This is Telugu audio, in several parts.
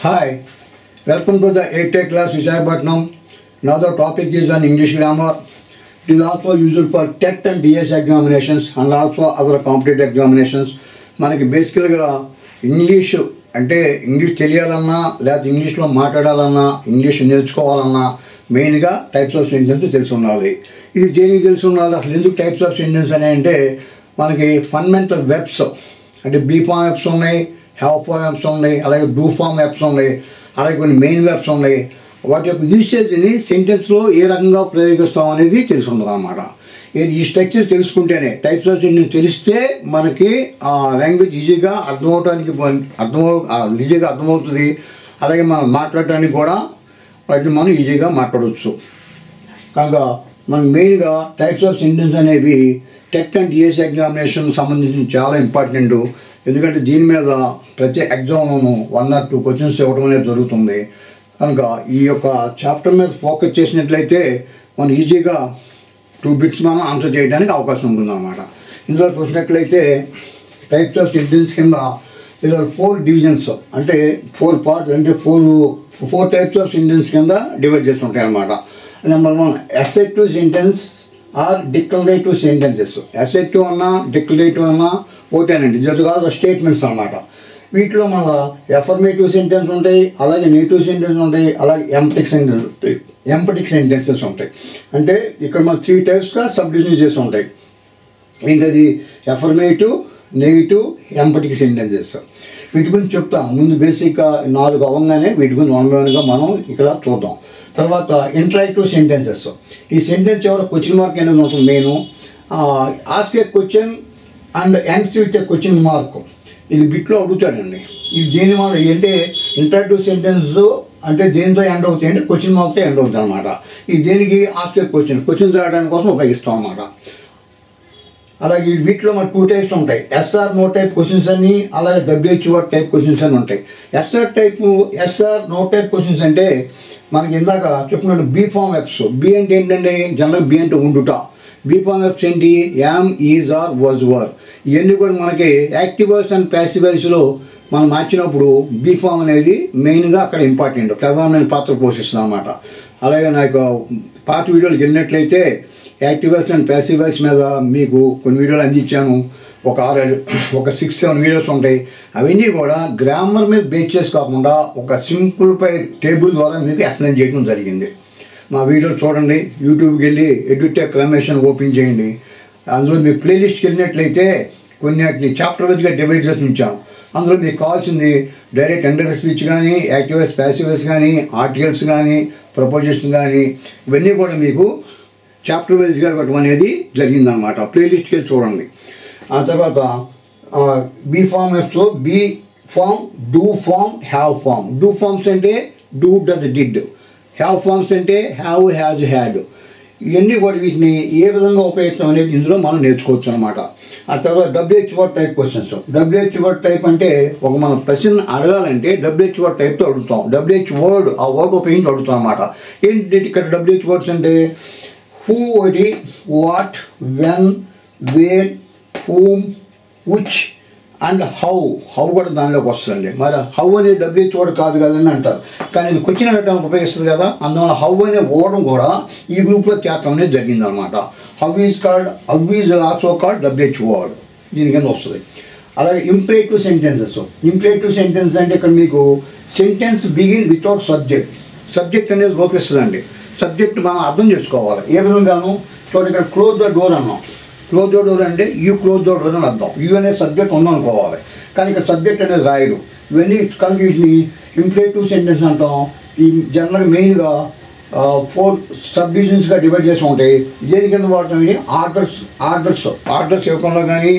Hi, welcome to the 8th class Visakhapatnam. Now the topic is on English grammar. It is also useful for TET and DS examinations and also other competitive examinations. మనకి బేసికల్గా ఇంగ్లీష్ అంటే ఇంగ్లీష్ తెలియాలన్నా లేకపోతే ఇంగ్లీష్లో మాట్లాడాలన్నా ఇంగ్లీష్ నేర్చుకోవాలన్నా మెయిన్గా టైప్స్ ఆఫ్ సెంటెన్స్ తెలిసి ఉండాలి. ఇది దేనికి తెలిసి ఉండాలి, అసలు ఎందుకు టైప్స్ ఆఫ్ సెంటెన్స్ అని అంటే మనకి ఫండమెంటల్ వెబ్స్ అంటే బీ ఫామ్ వెబ్స్ ఉన్నాయి, హ్యావ్ ఫామ్ వెబ్స్ ఉన్నాయి, అలాగే డూ ఫామ్ వెబ్స్ ఉన్నాయి, అలాగే కొన్ని మెయిన్ వెబ్స్ ఉన్నాయి. వాటి యొక్క యూసేజ్ని సెంటెన్స్లో ఏ రకంగా ప్రయోగిస్తాం అనేది తెలిసి ఉండదు అన్నమాట. ఈ స్ట్రక్చర్ తెలుసుకుంటేనే టైప్స్ ఆఫ్ సెంటెన్స్ తెలిస్తే మనకి ఆ లాంగ్వేజ్ ఈజీగా అర్థమవుతుంది. అలాగే మనం మాట్లాడటానికి కూడా వాటిని మనం ఈజీగా మాట్లాడవచ్చు. కనుక మనకు మెయిన్గా టైప్స్ ఆఫ్ సెంటెన్స్ అనేవి టెట్ అండ్ డిఎస్ ఎగ్జామినేషన్ సంబంధించి చాలా ఇంపార్టెంట్. ఎందుకంటే దీని మీద ప్రతి ఎగ్జామ్లోనూ 1 or 2 క్వశ్చన్స్ ఇవ్వడం అనేది జరుగుతుంది. కనుక ఈ యొక్క చాప్టర్ మీద ఫోకస్ చేసినట్లయితే మనం ఈజీగా 2 బిట్స్ మనం ఆన్సర్ చేయడానికి అవకాశం ఉంటుందన్నమాట. ఇందులో చూసినట్లయితే టైప్స్ ఆఫ్ సెంటెన్స్ కింద ఇలా 4 డివిజన్స్ అంటే 4 పార్ట్స్ అంటే 4 టైప్స్ ఆఫ్ సెంటెన్స్ కింద డివైడ్ చేస్తుంటాయి అన్నమాట. Number 1 assertive sentence or declarative sentences. Assertive అన్నా డిక్లరేటివ్ అన్నా ఒకటేనండి, జరుగుగా స్టేట్మెంట్స్ అన్నమాట. వీటిలో మళ్ళీ ఎఫర్మేటివ్ సెంటెన్స్ ఉంటాయి, అలాగే నెగిటివ్ సెంటెన్స్ ఉంటాయి, అలాగే ఎంపటిక్ సెంటెన్సెస్ ఉంటాయి. అంటే ఇక్కడ మనం 3 టైప్స్గా సబ్ డివిజన్ చేసి ఉంటాయి. ఏంటది? Affirmative, negative, emphatic sentences. వీటి గురించి చెప్తాం. ముందు బేసిక్గా 4 అవ్వగానే వీటి గురించి 1 by 1గా మనం ఇక్కడ చూద్దాం. తర్వాత ఇంటరాక్టివ్ సెంటెన్సెస్. ఈ సెంటెన్స్ ఎవరో క్వశ్చన్ మార్క్ అనేది ఉంటుంది. Main ask a question and ends with a question mark. ఇది బిట్లో అడుగుతాడండి. ఇది దేని వల్ల అంటే ఇంటరాక్టివ్ సెంటెన్స్ అంటే దేనితో ఎండ్ అవుతాయి అంటే క్వశ్చన్ మార్క్తో ఎండ్ అవుతుంది అనమాట. ఇది దేనికి? ఆస్క్ ఏ క్వశ్చన్ రాయడానికి కోసం ఉపయోగిస్తాం అన్నమాట. అలాగే వీటిలో మన 2 టైప్స్ ఉంటాయి. ఎస్ఆర్ నో టైప్ క్వశ్చన్స్ అని, అలాగే డబ్ల్యూహెచ్ఓ టైప్ క్వశ్చన్స్ అని ఉంటాయి. ఎస్ఆర్ నో టైప్ క్వశ్చన్స్ అంటే మనకి ఇందాక చెప్పుకున్నట్టు బీ ఫామ్ వెబ్స్. బీ అంటే ఏంటంటే జనరల్ బీ అంటే ఉండుట. బీ ఫామ్ వెబ్స్ ఏంటి? యామ్, ఈజ్, ఆర్, వాజ్, వర్. ఇవన్నీ కూడా మనకి యాక్టివ్ వాయిస్ అండ్ ప్యాసివ్ వాయిస్లో మనం మార్చినప్పుడు బీ ఫామ్ అనేది మెయిన్గా అక్కడ ఇంపార్టెంట్, ప్రధానమైన పాత్ర పోషిస్తుంది అన్నమాట. అలాగే నాకు పాత వీడియోలు వెళ్ళినట్లయితే active voice and passive voice మీద మీకు కొన్ని వీడియోలు అందించాను. ఒక 6-7 వీడియోస్ ఉంటాయి. అవన్నీ కూడా గ్రామర్ మీద బేస్ చేసి కాకుండా ఒక సింప్లిఫైడ్ టేబుల్ ద్వారా మీకు ఎక్స్ప్లెయిన్ చేయడం జరిగింది. మా వీడియోలు చూడండి. యూట్యూబ్కి వెళ్ళి ఎడ్యుటెక్ రమేషన్ ఓపెన్ చేయండి. అందులో మీకు ప్లేలిస్ట్కి వెళ్ళినట్లయితే కొన్ని చాప్టర్ వైజ్గా డివైడ్ చేసి ఉంచాను. అందులో మీకు కావాల్సింది డైరెక్ట్ అండర్ స్పీచ్ కానీ, యాక్టివ్ వాయిస్, ప్యాసివ్ వాయిస్ కానీ, ఆర్టికల్స్ కానీ, ప్రపోజిషన్ కానీ ఇవన్నీ కూడా మీకు చాప్టర్ వైజ్గా ఇవ్వడం అనేది జరిగిందనమాట. ప్లేలిస్ట్కి వెళ్ళి చూడండి. ఆ తర్వాత బీ ఫామ్ వెబ్స్లో be form, do form, have form. Do forms అంటే do, does, did. Have forms అంటే హ్యావ్, హ్యాజ్, హ్యాడ్. ఇవన్నీ కూడా వీటిని ఏ విధంగా ఉపయోగించడం అనేది ఇందులో మనం నేర్చుకోవచ్చు అనమాట. ఆ తర్వాత WHO type questions. WHO type అంటే ఒక మనం ప్రశ్న అడగాలంటే డబ్ల్యూహెచ్ఓ టైప్తో అడుగుతాం. డబ్ల్యూహెచ్ వర్డ్, ఆ వర్డ్ ఉపయోగించి అడుగుతాం అనమాట. ఏంటి ఇక్కడ డబ్ల్యూహెచ్ వర్డ్స్ అంటే హూ ఒకటి, what, when, where, whom, which and how. How కూడా దానిలోకి వస్తుందండి. మరి హౌ అనే డబ్ల్యూహెచ్ వర్డ్ కాదు కదని అంటారు, కానీ ఇది క్వశ్చన్ అడగడానికి ఉపయోగిస్తుంది కదా. అందువల్ల హౌ అనే వర్డ్ కూడా ఈ గ్రూప్లో చేరడం అనేది జరిగిందనమాట. How is also called WH word, దీని కింద వస్తుంది. అలాగే ఇంపరేటివ్ సెంటెన్సెస్. ఇంపరేటివ్ సెంటెన్స్ అంటే ఇక్కడ మీకు సెంటెన్స్ బిగిన్ వితౌట్ సబ్జెక్ట్ అనేది లోపిస్తుందండి. సబ్జెక్ట్ మనం అర్థం చేసుకోవాలి. ఏ విధంగాను చూడండి, ఇక్కడ క్లోజ్ ద డోర్ అన్నాం. క్లోజ్ ద డోర్ అంటే యూ క్లోజ్ ద డోర్ అని అర్థం. యూ అనే సబ్జెక్ట్ ఉందనుకోవాలి, కానీ ఇక్కడ సబ్జెక్ట్ అనేది రాయడు. ఇవన్నీ కనుక వీటిని ఇంపరేటివ్ సెంటెన్స్ అంటాం. ఈ జనరల్గా మెయిన్గా 4 సబ్ డివిజన్స్గా డివైడ్ చేసి ఉంటాయి. దేని కింద వాడతాం? ఇది ఆర్డర్స్ ఇవ్వడంలో కానీ,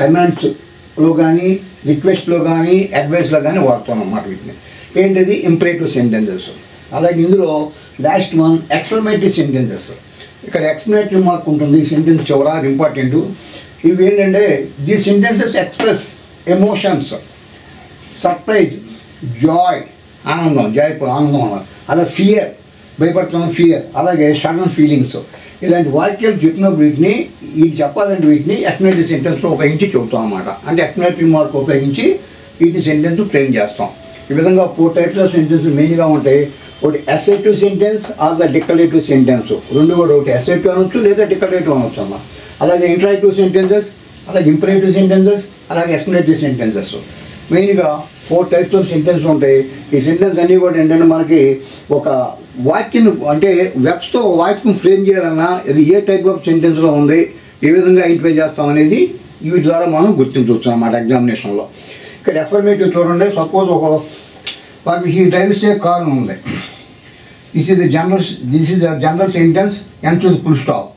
కమాండ్స్లో కానీ, రిక్వెస్ట్లో కానీ, అడ్వైస్లో కానీ వాడతాం అన్నమాట. వీటిని ఏంటిది? Imperative sentences. అలాగే ఇందులో లాస్ట్ వన్ ఎక్స్క్లమేటరీ సెంటెన్సెస్. ఇక్కడ ఎక్స్క్లమేటరీ మార్క్ ఉంటుంది ఈ సెంటెన్స్ చివర, అది ఇంపార్టెంట్. ఇవి ఏంటంటే the sentences express emotions, surprise, Joy, ఆనందం, ఆనందం అన్నారు. అలాగే ఫియర్, భయపడుతున్నాం, ఫియర్. అలాగే సడన్ ఫీలింగ్స్. ఇలాంటి వాక్యాలు చెప్పినప్పుడు వీటిని చెప్పాలంటే వీటిని ఎక్స్క్లమేటరీ సెంటెన్స్లో ఉపయోగించి చెబుతాం అన్నమాట. అంటే ఎక్స్క్లమేటరీ మార్క్ ఉపయోగించి వీటిని సెంటెన్స్ ఫ్రేమ్ చేస్తాం. ఈ విధంగా 4 టైప్స్ ఆఫ్ సెంటెన్స్ మెయిన్గా ఉంటాయి. ఒకటి assertive sentence or the declarative sentence, రెండు కూడా ఒకటి అసర్టివ్ అనొచ్చు లేదా డిక్లరేటివ్ అనొచ్చు అమ్మ. అలాగే ఇంటరాక్టివ్ సెంటెన్సెస్, అలాగే ఇంపరేటివ్ సెంటెన్సెస్, అలాగే ఎక్స్ప్లనేటరీ సెంటెన్సెస్. మెయిన్గా 4 టైప్స్ ఆఫ్ సెంటెన్స్ ఉంటాయి. ఈ సెంటెన్స్ అన్నీ కూడా ఏంటంటే మనకి ఒక వాక్యం అంటే వెబ్స్తో వాక్యం ఫ్రేమ్ చేయాలన్నా ఇది ఏ టైప్ ఆఫ్ సెంటెన్స్లో ఉంది, ఏ విధంగా ఐడెంటిఫై చేస్తాం అనేది వీటి ద్వారా మనం గుర్తించవచ్చు అన్నమాట ఎగ్జామినేషన్లో. ఇక్కడ అఫర్మేటివ్ చూడండి. సపోజ్ ఒక హీ డ్రైవ్స్ ఏ కార్ ఉంది. This is the general sentence end to the full stop.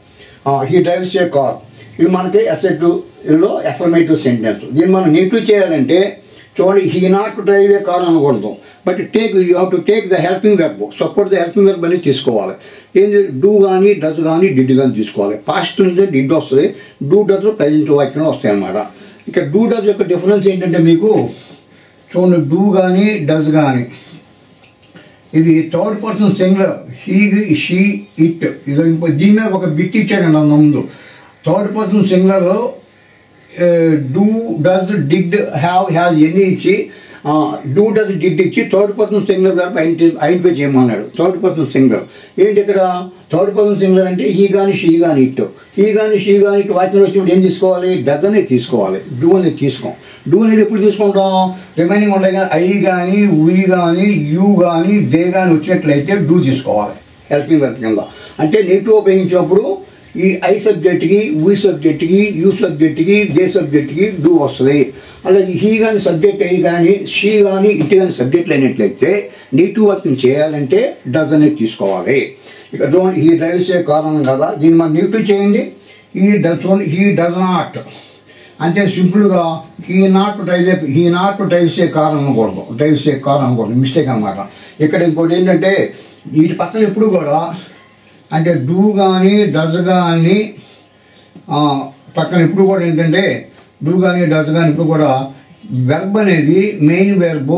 He drives a car, ఇది మనకి అసర్టివ్లో అఫర్మేటివ్ సెంటెన్స్. దీన్ని మనం నెగిటివ్ చేయాలంటే చూడండి, he not drive a car అనకూడదు, but you have to take the helping verb. Support the helping verb అనేది తీసుకోవాలి. ఏంటి, డూ కానీ డస్ కానీ డిడ్ కానీ తీసుకోవాలి. పాస్ట్ నుంచి డిడ్ వస్తుంది, డూ డస్ ప్రజెంట్ వాక్యంలో వస్తాయి అన్నమాట. ఇక్కడ డూ డస్ యొక్క డిఫరెన్స్ ఏంటంటే మీకు చూడండి, డూ కానీ డస్ కానీ ఇది third person singular, he she it. ఇది దీని మీద ఒక బిట్ ఇచ్చాడండి అన్న ముందు. థర్డ్ పర్సన్ సింగులర్లో do does did have has ఎన్ని ఇచ్చి డూ డస్ డిడ్ ఇచ్చి third person singular verb identify చేయమన్నాడు. థర్డ్ పర్సన్ సింగులర్ ఏంటి ఇక్కడ, థర్డ్ పర్సన్ సింగులర్ అంటే హీ కానీ షీ కానీ ఇట్. హీ కానీ షీ కానీ ఇట్ వాక్యంలో వచ్చినప్పుడు ఏం తీసుకోవాలి, డస్ అనేది తీసుకోవాలి, డూ అనేది తీసుకోం. డూ అనేది ఎప్పుడు తీసుకుంటాం, రిమైనింగ్ ఉంటాయి కానీ ఐ కానీ వీ కానీ యూ కానీ దే కానీ వచ్చినట్లయితే డూ తీసుకోవాలి హెల్పింగ్ వెర్బ్ కింద. అంటే నెగిటివ్ ఉపయోగించినప్పుడు ఈ ఐ సబ్జెక్ట్కి, వీ సబ్జెక్ట్కి, యూ సబ్జెక్ట్కి, దే సబ్జెక్ట్కి డూ వస్తుంది. అలాగే హీ కానీ సబ్జెక్ట్ అయ్యి కానీ షీ కానీ ఇట్ కానీ సబ్జెక్ట్లు అయినట్లయితే నెగిటివ్ వాక్యం చేయాలంటే డస్ అనేది తీసుకోవాలి. ఇక చూడండి, హీ డ్రైవ్స్ ఏ కార్ అన్నాం కదా, దీన్ని మనం నెగిటివ్ చేయండి. హీ డస్ నాట్ అంటే సింపుల్గా he not drives a car అనకూడదు, మిస్టేక్ అనమాట. ఇక్కడ ఇంకోటి ఏంటంటే వీటి పక్కన ఎప్పుడు కూడా అంటే డూ కానీ డస్ కానీ పక్కన ఎప్పుడు కూడా ఏంటంటే డూ కానీ డస్ కానీ ఇప్పుడు కూడా వెర్బ్ అనేది మెయిన్ వెర్బ్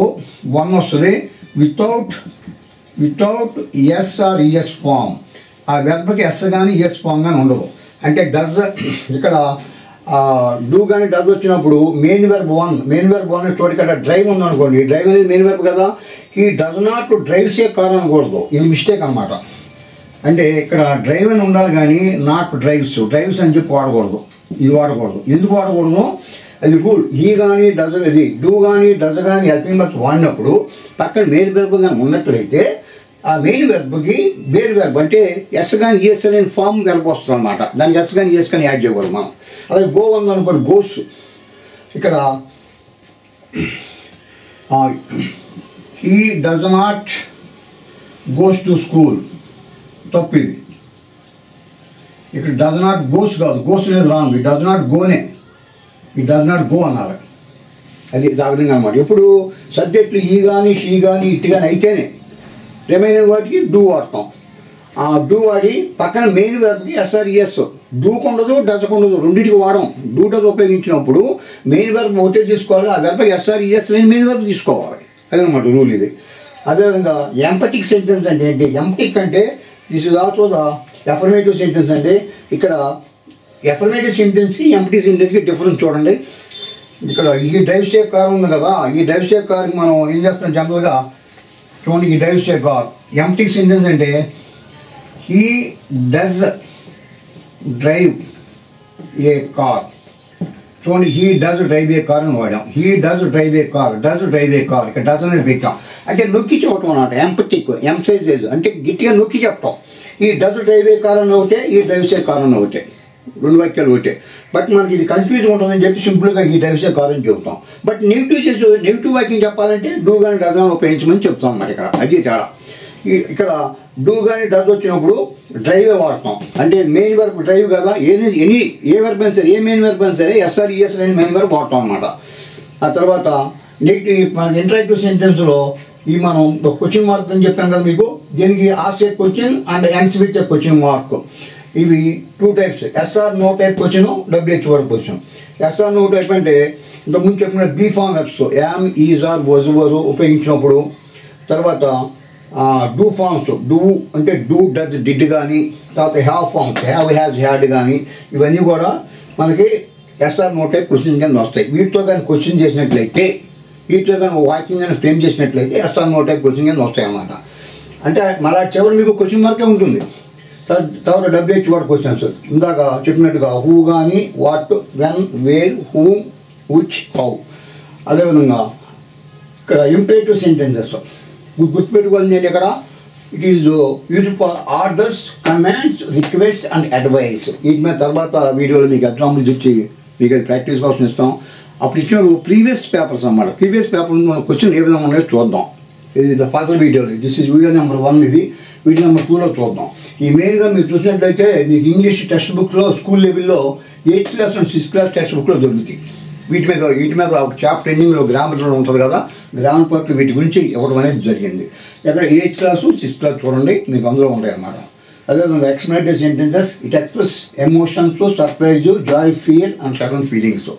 1 వస్తుంది without S or ES form. ఆ వెర్బ్కి ఎస్ కానీ ఈఎస్ ఫామ్ కానీ ఉండదు. అంటే డస్ ఇక్కడ డూ కానీ డస్ వచ్చినప్పుడు మెయిన్ వెర్బ్ 1 చోటు ఇక్కడ డ్రైవ్ ఉందనుకోండి, డ్రైవ్ అనేది మెయిన్ వెర్బ్ కదా, he does not drives a car అనకూడదు, ఇది మిస్టేక్ అనమాట. అంటే ఇక్కడ డ్రైవ్ అని ఉండాలి కానీ నాట్ డ్రైవ్స్ అని చెప్పి వాడకూడదు, ఇది వాడకూడదు. ఎందుకు వాడకూడదు, అది రూల్. హీ కానీ డస్ ఇది డూ కానీ డస్ కానీ హెల్పింగ్ వర్బ్స్ వాడినప్పుడు పక్కన మెయిన్ వెర్బ్ కానీ ఉన్నట్లయితే ఆ మెయిన్ వెర్బ్కి బేర్ వెర్బ్ అంటే ఎస్ కానీ ఈఎస్ అనే ఫామ్ వెర్బ్ వస్తుంది అనమాట. దానికి ఎస్ కానీ ఈఎస్ కానీ యాడ్ చేయకూడదు మనం. అలాగే గో ఉందనుకోండి, గోస్. ఇక్కడ he does not goes to school, తప్పు ఇది. ఇక్కడ డస్ నాట్ గోస్ కాదు, గోస్ అనేది రాంగ్. ఈ డస్ నాట్ గోనే, ఈ డస్ నాట్ గో అనాలి. అది ఆ విధంగా అనమాట. ఇప్పుడు సబ్జెక్టులు ఈ కానీ షీ కానీ ఇట్ కానీ అయితేనే రిమైనింగ్ వాటికి డూ వాడతాం. ఆ డూ వాడి పక్కన మెయిన్ వెర్బ్కి ఎస్ఆర్ఈఎస్, డూకు ఉండదు డస్కు ఉండదు, రెండింటికి వాడడం. డూ డస్ ఉపయోగించినప్పుడు మెయిన్ వెర్బ్ ఒకటే తీసుకోవాలి, ఆ వెర్బ్కి ఎస్ఆర్ఈఎస్ అని మెయిన్ వెర్బ్ తీసుకోవాలి. అదనమాట రూల్ ఇది. అదేవిధంగా ఎంపటిక్ సెంటెన్స్ అంటే ఏంటి, ఎంపటిక్ అంటే this is also the affirmative sentence. అంటే ఇక్కడ అఫర్మేటివ్ సెంటెన్స్కి ఎంపటిక్ సెంటెన్స్కి డిఫరెన్స్ చూడండి. ఇక్కడ ఈ డ్రైవ్స్ ఏ కార్ ఉంది కదా, ఈ డ్రైవ్స్ ఏ కార్కి మనం ఏం చేస్తున్నాం జనరల్గా చూడండి, ఈ drives a car. Emphatic sentence అంటే he does drive a car. చూడండి, he does drive a car అని వాడాం. He does drive a car, ఇక్కడ డస్ అనేది పెట్టాం. అంటే నొక్కి చెప్పటం అన్నమాట. ఎంపటిక్ ఎంఫసైజ్ అంటే గట్టిగా నొక్కి చెప్పటం. ఈ డస్ డ్రైవ్ ఏ కార్ అన్న ఒకటే, ఈ డ్రైవ్స్ ఏ కార్ అన్న ఒకటే, రెండు వాక్యాలు ఒకటే. బట్ మనకి ఇది కన్ఫ్యూజ్ ఉంటుందని చెప్పి సింపుల్గా ఈ డ్రైవ్స్ ఏ కార్ అని చెబుతాం. బట్ నెగిటివ్ వాక్యం చెప్పాలంటే డూ కానీ డస్ కానీ ఉపయోగించమని చెప్తాం అన్నమాట. ఇక్కడ అది తేడా. ఇక్కడ డూ కానీ డస్ వచ్చినప్పుడు డ్రైవే వాడతాం. అంటే మెయిన్ వర్బ్ డ్రైవ్ కదా, ఏ వర్బ్ అయినా సరే, ఏ మెయిన్ వర్బ్ అయినా సరే ఎస్ఆర్ఈఎస్ అని మెయిన్ వర్బ్ వాడతాం అన్నమాట. ఆ తర్వాత నెగిటివ్ మనకి ఇంటరాక్టివ్ సెంటెన్స్లో ఈ మనం క్వశ్చన్ మార్క్ అని చెప్పాం కదా మీకు, దీనికి ask a question and answer with a question mark. ఇవి 2 types, yes or no type question, WH word question. Yes or no type అంటే ఇంతకుముందు చెప్పిన be form verbs am is are was were ఉపయోగించినప్పుడు. తర్వాత డూ ఫార్మ్స్, డూ అంటే డూ డస్ డిడ్ కానీ, తర్వాత have forms have has had కానీ, ఇవన్నీ కూడా మనకి ఎస్ఆర్ నో టైప్ క్వశ్చన్ కింద వస్తాయి. వీటితో కానీ క్వశ్చన్ చేసినట్లయితే వీటిలో కానీ వాకింగ్ అని ఫ్రేమ్ చేసినట్లయితే ఎస్ఆర్ నో టైప్ క్వశ్చన్ కింద వస్తాయి అన్నమాట. అంటే మళ్ళీ చివరి మీకు క్వశ్చన్ మార్కే ఉంటుంది. తర్వాత WH వర్డ్ క్వశ్చన్స్ ఇందాక చెప్పినట్టుగా హూ కానీ, what, when, where, whom, which, how. అదేవిధంగా ఇక్కడ ఇంపరేటివ్ సెంటెన్సెస్ గుర్తుపెట్టుకోవాలి. నేను ఇక్కడ it is use for orders, commands, request and advice. వీటి మీద తర్వాత వీడియోలో మీకు ఎగ్జాంపుల్స్ ఇచ్చి మీకు అది ప్రాక్టీస్ కోసం ఇస్తాం. అప్పుడు ఇచ్చిన ప్రీవియస్ పేపర్స్ అన్నమాట. ప్రీవియస్ పేపర్ మనం క్వశ్చన్ ఏ విధంగా ఉన్నాయో చూద్దాం. ఇది first video, this is video number 1, ఇది వీడియో నెంబర్ 2లో చూద్దాం. ఈ మెయిన్గా మీరు చూసినట్లయితే మీకు ఇంగ్లీష్ టెక్స్ట్ బుక్లో స్కూల్ లెవెల్లో 8th class and 6th class text బుక్లో దొరుకుతాయి. వీటి మీద ఒక చాప్టర్ ఎండింగ్లో గ్రామర్ ఉంటుంది కదా, గ్రామర్ పార్ట్ వీటి గురించి ఇవ్వడం అనేది జరిగింది. ఇక్కడ 8th క్లాస్ 6th క్లాస్ చూడండి, మీకు అందులో ఉంటాయి అన్నమాట. అదేవిధంగా explanatory sentences, it express emotions, surprise, Joy, fear and sudden feelings.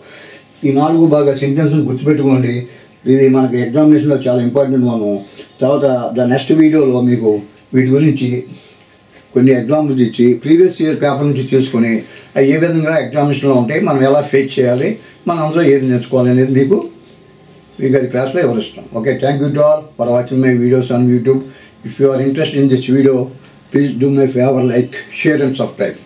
ఈ 4 బాగా సెంటెన్స్ గుర్తుపెట్టుకోండి. ఇది మనకి ఎగ్జామినేషన్లో చాలా ఇంపార్టెంట్. మనం తర్వాత నెక్స్ట్ వీడియోలో మీకు వీటి గురించి కొన్ని ఎగ్జాంపుల్స్ ఇచ్చి ప్రీవియస్ ఇయర్ పేపర్ నుంచి తీసుకొని అవి ఏ విధంగా ఎగ్జామినేషన్లో ఉంటాయి, మనం ఎలా ఫేస్ చేయాలి, మనం అందులో ఏది నేర్చుకోవాలి అనేది మీకు అది క్లాస్లో వివరిస్తాం. Okay, thank you to all for watching my videos on YouTube. If you are interested in this video, please do my favour, like, share and subscribe.